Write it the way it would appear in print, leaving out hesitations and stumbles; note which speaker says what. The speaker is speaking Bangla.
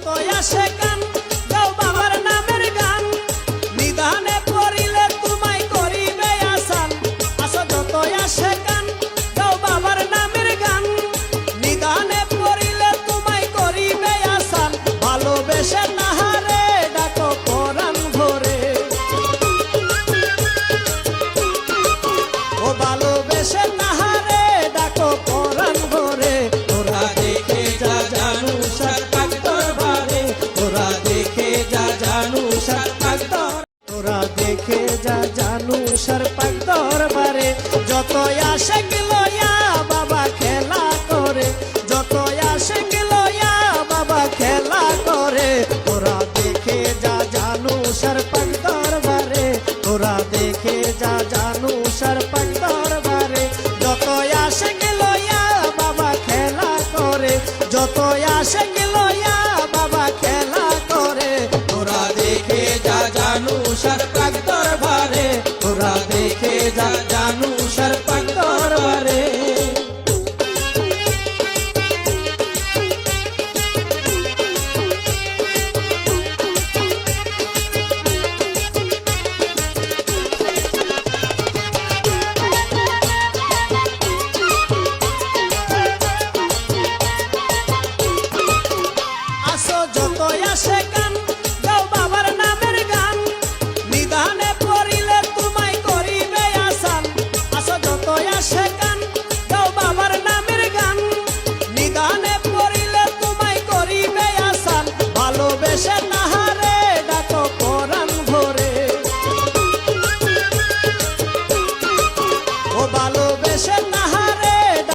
Speaker 1: যতই আসে গান গাও বাবার নামের গান নিদানে পড়িলে তোমায় করিবে আসান আসো যতই আসে গান গাও বাবার নামের গান নিদানে পড়িলে তোমায় করিবে আসান ভালোবেসে নাহারে ডাকো পরাণ ভরে ও ভালোবেসে নাহারে ডাকো পরাণ ভরে তোরা দেখে যা জানু সার পাক দরবারে তোরা দেখে যা জানু সার পাক তোরা দেখে যা জানু সার পাক দরবারে যতই আসে লইয়া বাবা খেলা করে যতই আসে লইয়া বাবা খেলা করে তোরা দেখে যা জানু সার পাক